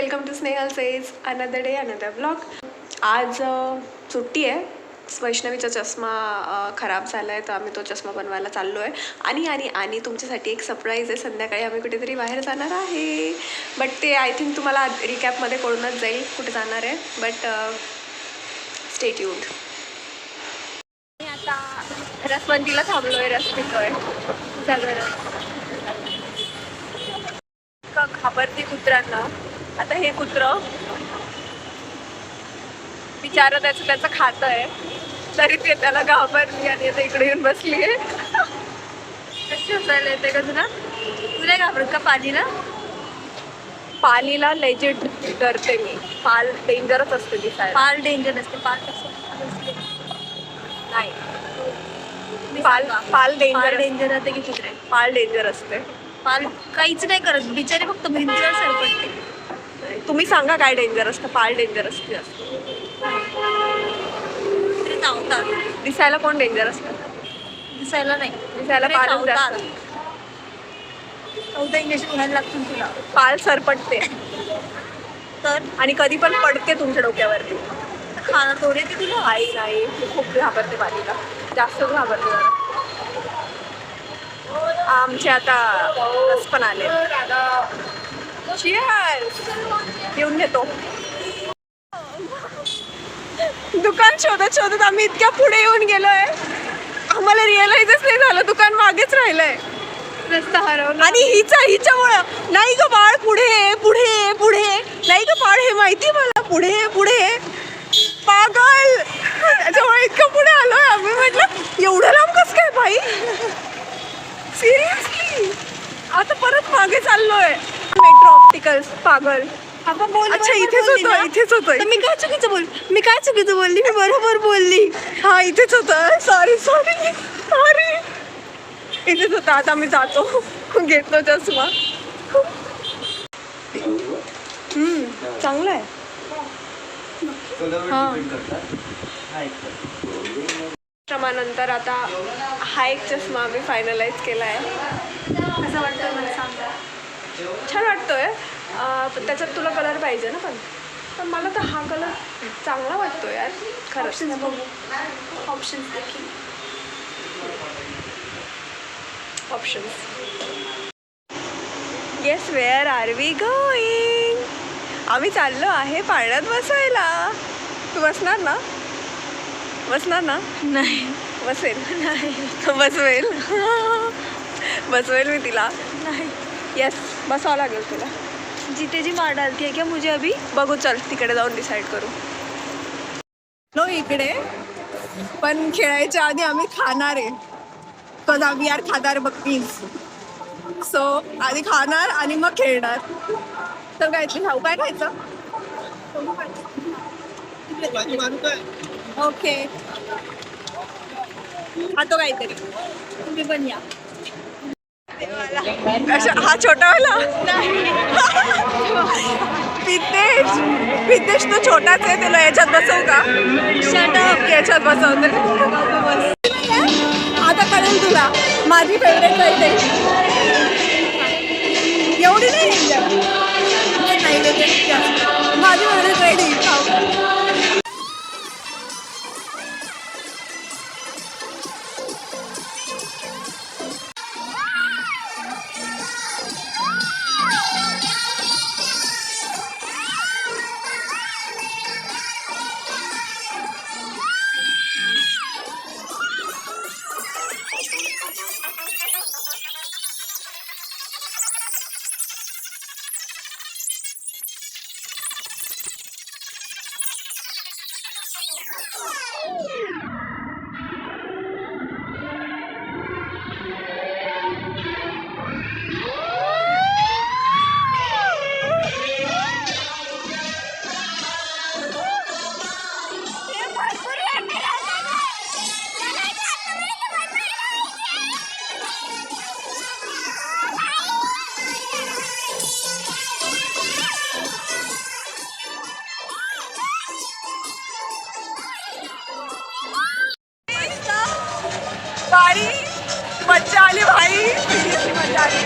Welcome to Snehal says another day another blog. आज सुट्टी आहे. वैष्णवीचा चष्मा खराब झाला आहे तर आम्ही तो चष्मा बनवायला चाललो आहे. आणि तुमच्यासाठी एक सरप्राईज आहे. संध्याकाळी आम्ही कुठेतरी बाहेर जाणार आहे. बट ते आय थिंक तुम्हाला रिकॅपमध्ये कळूनच जाईल कुठे जाणार आहे. But stay tuned. आता रसवंतीला थांबलो आहे. रस पितोय सगळं. घाबरते कुत्र्यांना. आता हे कुत्रं बिचारा त्याचं खात आहे तरी ते त्याला घाबरली आणि आता इकडे येऊन बसली आहे. कशी हसायला येते का तुला? तुला घाबरत का पालीला? पालीला लेजिट डरते मी. पाल डेंजरच असते दिसायला. पाल डेंजर असते. पाल नाही. पाल डेंजर असते की कुत्रे? पाल डेंजर असते. पाल काहीच नाही करत बिचारी, फक्त भिंतीवर सरपटते. तुम्ही सांगा काय डेंजर असतं? पाल डेंजर असते. ते चावतात. दिसायला कोण डेंजर असतं? दिसायला नाही, दिसायला ते पाल चावतात. चौथा इंजेक्शन घ्यायला लागतील तुला. पाल सरपटते तर आणि कधी पण पडते तुमच्या डोक्यावरती. खाणं तोडे ती तुला. नाही खूप घाबरते पालीला. जास्त घाबरते जरा. आमचे आता रस पण आले. Cheers! घेऊन घेतो. दुकान शोधत आम्ही इतक्या पुढे येऊन गेलोय. आम्हाला रिअलाइजच नाही झालं दुकान मागेच राहिलंय. रस्ता हरवला. आणि हिच्यामुळं नाही ग बाळ, पुढे पुढे पुढे. नाही ग बाळ, हे माहिती मला. पुढे पुढे पागल. त्याच्यामुळे इतकं पुढे आलोय आम्ही. म्हटलं एवढं लांब कसं काय बाई? सिरियसली आता परत मागे चाललोय. Metro opticals. पागल. अच्छा इथेच होतं. मी काय चुकीचं बोलली? मी बरोबर बोलली. हा इथेच होतं. सॉरी इथेच होतं. आता मी जातो. घेतो चष्मा. चांगलं आहे. नंतर आता हा एक चष्मा आम्ही फायनलाइज केला आहे. असं वाटतं मला. सांगा. छान वाटतोय. पण त्याच्यात तुला कलर पाहिजे ना. पण मला तर हा कलर चांगला वाटतोय यार खरंच. ऑप्शन्स देखील. Yes. Where are we going? आम्ही चाललो आहे पाळण्यात बसायला. तू बसणार ना? नाही. बसेल. नाही. बसवेल मी तिला. नाही. येस बसावं लागेल तुला. जिथे जी मार डालती है क्या मुझे अभी? बघू चल तिकडे जाऊन डिसाईड करू. नो इकडे पण खेळायच्या आधी आम्ही खाणार आहे. तर आम्ही यार खाणार बघतीस. सो आधी खाणार आणि मग खेळणार. तर काय खाऊ? काय खायचं? ओके खातो काहीतरी. तुम्ही पण या. हा छोटावाला पिद्देश तो छोटाच आहे. त्याला याच्यात बसवू का? याच्यात बसवते. आता कळेल तुला माझी फेवरेट राईड आहे. एवढी नाही माझी फेवरेट राईड आहे. भारी मज्जा आली भाई. मजा आली.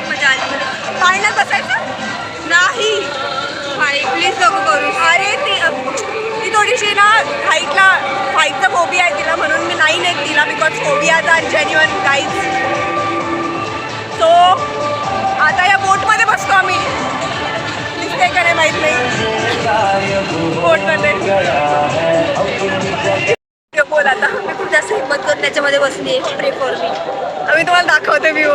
मजा आली. पाळण्यात बसायचं नाही. माळी प्लीज नको करू. अरे ती थोडीशी ना हाईटचा फोबिया आहे तिला, म्हणून मी नाही नेत तिला, because phobias are genuine guys. So आता या बोटमध्ये बसतो आम्ही, दिसते का नाही माहीत नाही बोटमध्ये. बोल आता. मी खूप जास्त हिंमत करून त्याच्यामध्ये बसली आहे. प्रे फॉर मी. आम्ही तुम्हाला दाखवते व्ह्यू.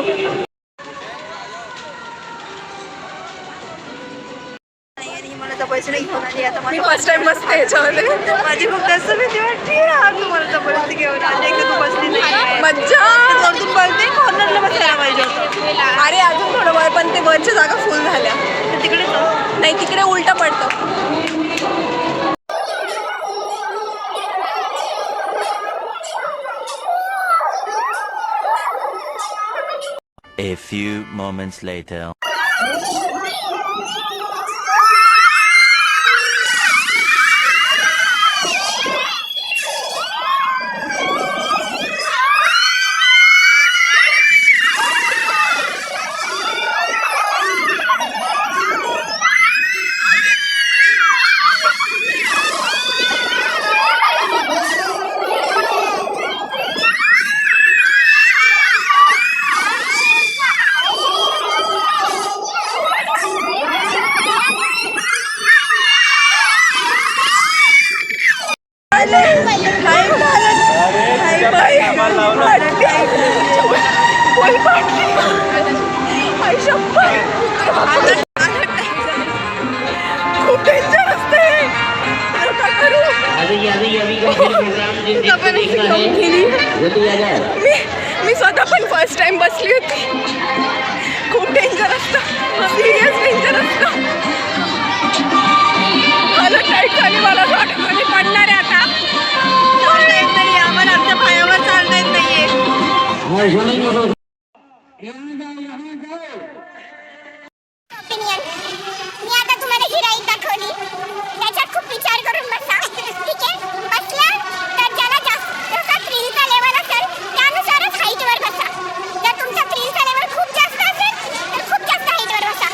आणि मला जबरदस्ती घेऊन आली आता. मी फर्स्ट टाइम बसते ह्याच्यामध्ये. माझी खूप जास्त भीती वाटते. तुम्हाला जबरदस्ती घेऊन आली. एकदा तू बसली नाही. मज्जा. वरतून बोलते कॉर्नरला बसायला पाहिजे होतं. अरे अजून थोडं वर, पण ते वरच्या जागा फुल झाल्या. तर तिकडे जाऊ. नाही तिकडे उलटा पडतं. A few moments later. खूप डेंजर असते. मी स्वतः पण फर्स्ट टाइम बसली होती. खूप डेंजर असतं, सिरियस डेंजर असतं. हालत टाईट झाली मला. मी पडणार आहे आता. चालता येत नाही आम्हाला. आमच्या पायावर चालता येत नाहीये. मी आता तुम्हाला ही राईड दाखवली. त्याच्यात खूप विचार करून बसा. ठीक आहे, बसला तर ज्याला जसा थ्रिलचा लेवल असेल त्यानुसारच हाईटवर बसा. जर तुमचा थ्रिलचा लेवल खूप जास्त असेल तर खूप जास्त हाईटवर बसा.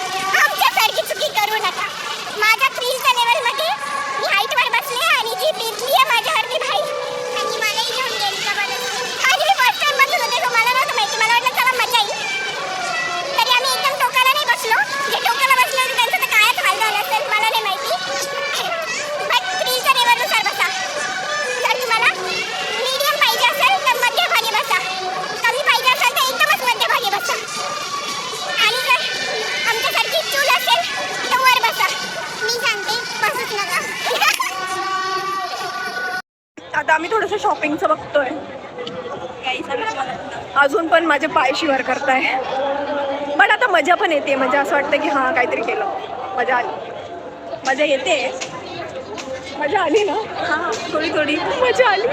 आमच्यासारखी चुकी करू नका. माझ्या थ्रिलच्या लेवलमध्ये मी हाईटवर बसले आणि जी बिजली आहे माझ्यावरती भाई, आणि मलाही घेऊन गेली जबरदस्ती. आणि मी फर्स्ट टाइम बसत होते, तो मला नव्हतं माहिती. मला वाटलं चला मजा येईल. तरी आम्ही एकदम टोकाला नाही बसलो. जे टोकाला बसले होते त्यांचं तर कायच हाल झालं असेल मला नाही माहिती. बट थ्रिलच्या लेवलनुसार बसा. जर तुम्हाला मीडियम पाहिजे असेल तर मध्यभागी बसा. कमी पाहिजे असेल तर एकदमच मध्यभागी बसा. आणि जर आमच्यासारखी चूल असेल तर वर बसा. मी सांगते बसूच नका. आता आम्ही थोडंसं शॉपिंगचं बघतोय. अजून पण माझे पाय शिवर करताय. पण आता मजा पण येते. म्हणजे असं वाटतं की हां काहीतरी केलं. मजा आली. मजा येते. मजा आली ना. हां थोडी थोडी मजा आली.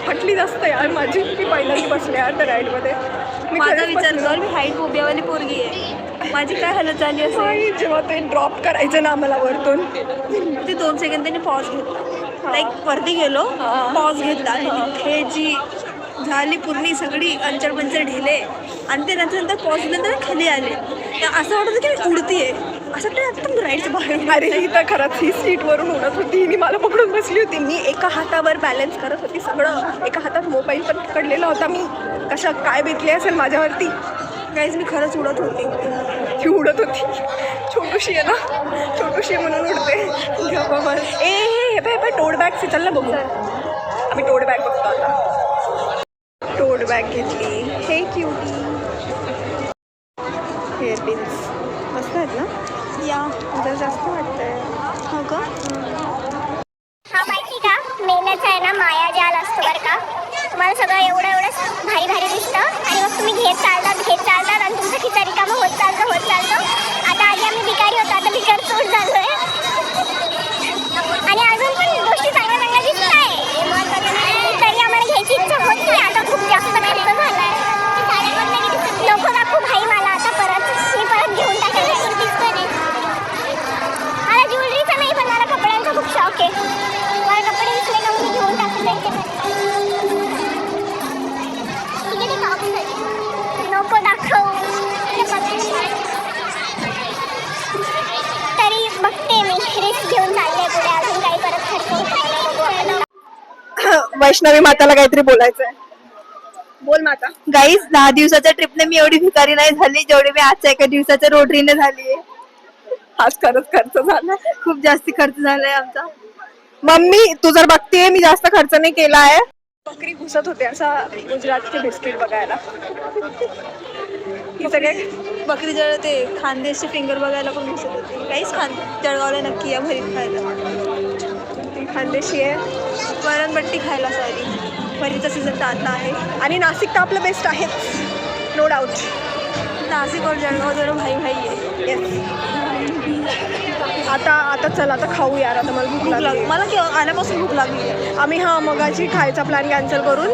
फटली जास्त यार माझी. मी पहिल्यांदा बसले यार त्या राईडमध्ये. माझा विचार कर. मी हाईट फोबियावाली पोरगी आहे. माझी काय हालत झाली असेल. जेव्हा ते ड्रॉप करायचं ना आम्हाला वरतून, ते 2 सेकंद त्यांनी पॉज घेतला. लाईक वरती गेलो, पॉज घेतला आणि तिथे जी झाली पूर्ण सगळी अंचर ढिले आणि ते नंतर पॉज नंतर खाली आले. तर असं वाटत होतं की मी उडतीये. असं ते एकदम राईडच्या बाहेर. अरे ही तर खरंच ही सीटवरून उडत होती. हिने मला पकडून बसली होती. मी एका हातावर बॅलन्स करत होती सगळं. एका हातात मोबाईल पण पकडलेला होता. मी कशा काय बेतली असेल माझ्यावरती. गाईज मी खरंच उडत होती. ती उडत होती. छोटूशी आहे ना, छोटूशी आहे म्हणून उडते. हे बाय टोड बॅग चल ना बघू. आम्ही टोड बॅग बघतो आता. टोड बॅग घेतली. हे क्यूटी हेअर पिन्स मस्त आहेत ना. या जरा जास्त वाटतंय. हो का. हा माहिती का, मेल्याचा आहे ना माया जाल असतो बरं का. तुम्हाला सगळं एवढं भारी भारी दिसतं आणि मग तुम्ही घेत चालतात आणि तुमचं खिचा रिकामं होत चालतं. आता आधी आम्ही भिकारी होतो, आता भिकार चोट झालोय. आणि अजून पण गोष्टी चांगल्या दिसत आहे. तरी आम्हाला घ्यायची इच्छा होत नाही. आता खूप जास्त खर्च झालाय. नको दाखवू भाई मला आता. मी परत घेऊन टाकायला दिसतोय नाही. मला ज्वेलरीचा नाही पण मला कपड्यांचा खूप शौक आहे. मला कपडे दिसले का मी घेऊन टाकते. नो वैष्णवी माताला काहीतरी बोलायचंय. बोल माता. गाईज 10 दिवसाच्या ट्रिपने मी एवढी भिकारी नाही झाली जेवढी मी आजच्या एका दिवसाच्या रोटरीने झाली. आज खरंच खर्च झाला. खूप जास्ती खर्च झालाय आमचा. मम्मी तू जर बघतेय मी जास्त खर्च नाही केला आहे. बकरी घुसत होते असा गुजरातचे बिस्किट बघायला. ही सगळे बकरी जळ ते खानदेशचे फिंगर बघायला पण घुसत होती. काहीच जळगावला नक्की या भरीत खायला. ती खानदेशी आहे. वरणबट्टी खायला सॉरी. भरीचा सीझन तर आता आहे. आणि नाशिक तर आपलं बेस्ट आहेच, नो डाऊट. नाशिक और जळगाव दोनों भाई भाई आहे. आता चल आता खाऊ यार. आता मला भूक लागली. मला आल्यापासून भूक लागली आहे. आम्ही मगाची खायचा प्लॅन कॅन्सल करून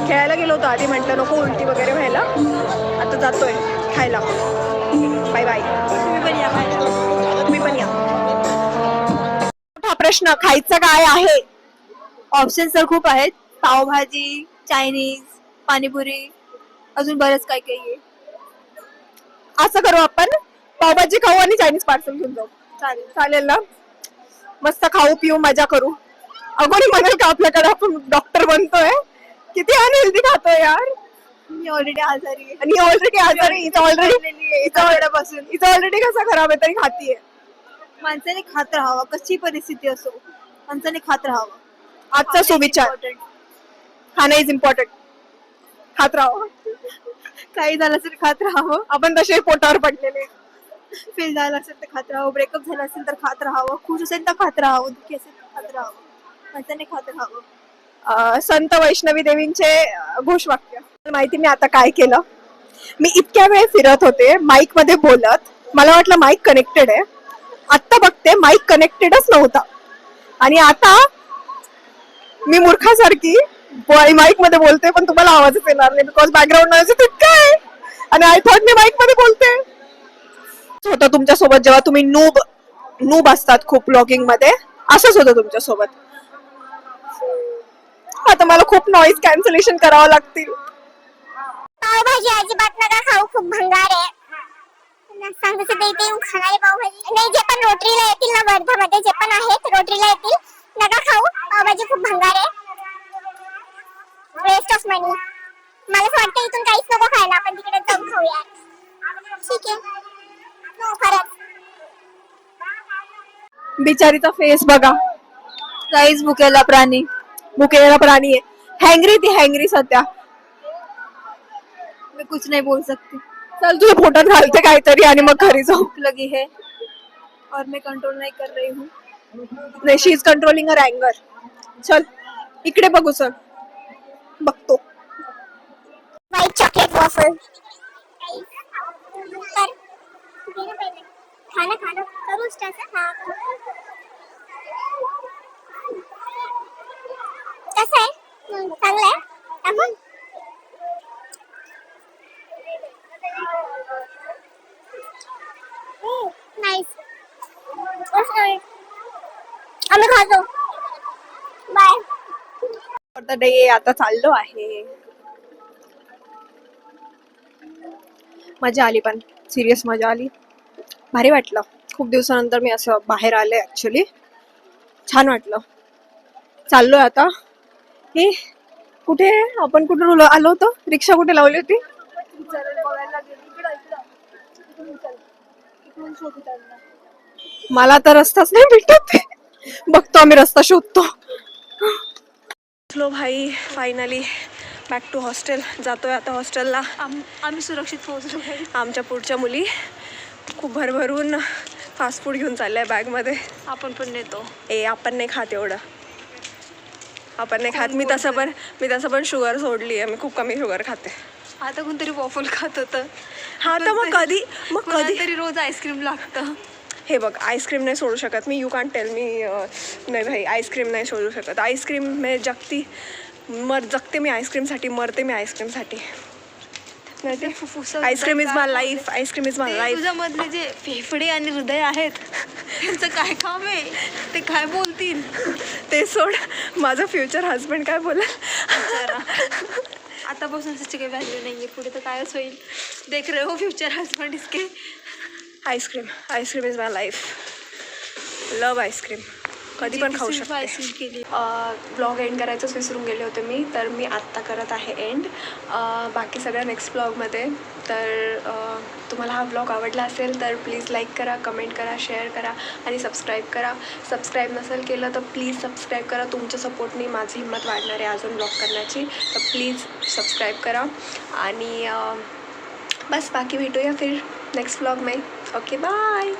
खेळायला गेलो होतो. आधी म्हटलं नको उलटी वगैरे व्हायला. आता जातोय खायला. Bye bye. तुम्ही पण या खायला. तुम्ही पण या. हा प्रश्न खायचं काय आहे? ऑप्शन्स तर खूप आहेत. पावभाजी, चायनीज, पाणीपुरी, अजून बरंच काही काही आहे. असं करू आपण, पावभाजी खाऊ आणि चायनीज पार्सल घेऊन जाऊ. चालेल ना? मस्त खाऊ पिऊ मजा करू. अगोनी म्हणाल का आपल्याकडे आपण डॉक्टर बनतोय? किती अनहेल्दी खातोय यार. मी ऑलरेडी आजारी आहे. आणि ऑलरेडी आजारी. इथं ऑलरेडी कसा खराब आहे तरी खातीये. माणसाने खात राहावं, कशी परिस्थिती असो माणसाने खात राहावं. आजचा सुविचार, खाणं इज इम्पॉर्टंट. खात राहावं. काही झालं असेल खात राहावं. आपण तसे पोटावर पडलेले. फेल झालं असेल तर खात राहावं. ब्रेकअप झालं असेल तर खात राहावं. खुश असेल तर खात राहावं. दुःखी असेल तर खात राहावं. माणसाने खात राहावं. संत वैष्णवी देवींचे घोषवाक्य. माहिती मी आता काय केलं? मी इतक्या वेळ फिरत होते माईक मध्ये बोलत. मला वाटलं माईक कनेक्टेड आहे. आता बघते माईक कनेक्टेडच नव्हता. आणि आता मी मूर्खासारखी माईक मध्ये बोलते पण तुम्हाला आवाजच येणार नाही बिकॉज बॅकग्राऊंड नॉईज तितका आहे. आणि आय थॉट मी माईक मध्ये बोलते. होतं तुमच्या सोबत जेव्हा तुम्ही नूब असतात खूप ब्लॉगिंग मध्ये. असंच होतं तुमच्या सोबत. आता मला खूप नॉईज कॅन्सलेशन करावं लागतील. पावभाजी अजिबात नका खाऊ, खूप भंगार आहे. सांगते ते इथे येऊन खाणारे पावभाजी नाही. जे पण रोटरीला येतील ना वर्धामध्ये जे पण आहेत रोटरीला येतील नका खाऊ. पावभाजी खूप भंगार आहे. वेस्ट ऑफ मनी. मला असं वाटतं इथून काहीच नको खायला. आपण तिकडे जाऊन खाऊया. ठीक आहे. हो खरंच. बिचारीचा फेस बघा. काहीच भुकेला प्राणी. भुकेलेला प्राणी आहे. हँग्री ती हँग्री सध्या. मी कुछ नाही बोल सकती. चल तुझ्या पोटात घालते काहीतरी आणि मग घरी जाऊ. भूख लगी है और मैं कंट्रोल नहीं कर रही हूँ. नाही, शी इज कंट्रोलिंग हर अँगर. चल इकडे बघू. सर बघतो. White chocolate waffle. खाना खाना करू स्टार्ट. हा कसं आहे? चांगलं आहे. आपण नाईस. आम्ही खातो. बाय. आता चाललो आहे. मजा आली पण सिरियस मजा आली. भारी वाटलं. खूप दिवसानंतर मी असं बाहेर आले. ऍक्च्युली छान वाटलं. चाललोय आता. हे कुठे आपण कुठून आलो होतो? रिक्षा कुठे लावली होती? मला तर रस्ताच नाही भेटत. बघतो आम्ही रस्ता शोधतो. लो भाई फायनली बॅक टू हॉस्टेल. जातोय आता हॉस्टेलला. आम्ही सुरक्षित पोहोचलो. आमच्या पुढच्या मुली खूप भरभरून फास्ट फूड घेऊन चाललंय बॅगमध्ये. आपण पण नेतो. आपण नाही खात एवढं. आपण नाही खात. मी तसं पण शुगर सोडली आहे. मी खूप कमी शुगर खाते. आता कोणतरी वॉफल खात होतं. हा तर मग कधी तरी रोज आईस्क्रीम लागतं. हे बघ आईस्क्रीम नाही सोडू शकत मी. You can tell me. नाही भाई आईस्क्रीम नाही सोडू शकत. आईस्क्रीम मी जगते मी आईस्क्रीमसाठी. मरते मी आईस्क्रीमसाठी. Ice cream is my life. Ice cream is my life. तुझ्यामधले जे फेफडे आणि हृदय आहेत त्यांचं काय काम आहे? ते काय बोलतील ते सोड. माझा फ्युचर हजबंड काय बोलेल? आतापासून त्याची काही व्हॅल्यू नाहीये. पुढे तर कायच होईल. देख रहे हो फ्युचर हस्बंड इसके. Ice cream is my life. Love ice cream. कधी पण खाऊ शकते. केली. ब्लॉग एंड करायचंच विसरून गेले होते मी, तर मी आत्ता करत आहे एंड. बाकी सगळ्या नेक्स्ट ब्लॉगमध्ये. तर तुम्हाला हा ब्लॉग आवडला असेल तर प्लीज लाईक करा, कमेंट करा, शेअर करा आणि सबस्क्राईब करा. सबस्क्राईब नसेल केलं तर प्लीज सबस्क्राईब करा. तुमच्या सपोर्टनी माझी हिंमत वाढणार आहे अजून ब्लॉग करण्याची. तर प्लीज सबस्क्राईब करा आणि बस बाकी भेटूया फिर नेक्स्ट ब्लॉग में. Okay bye.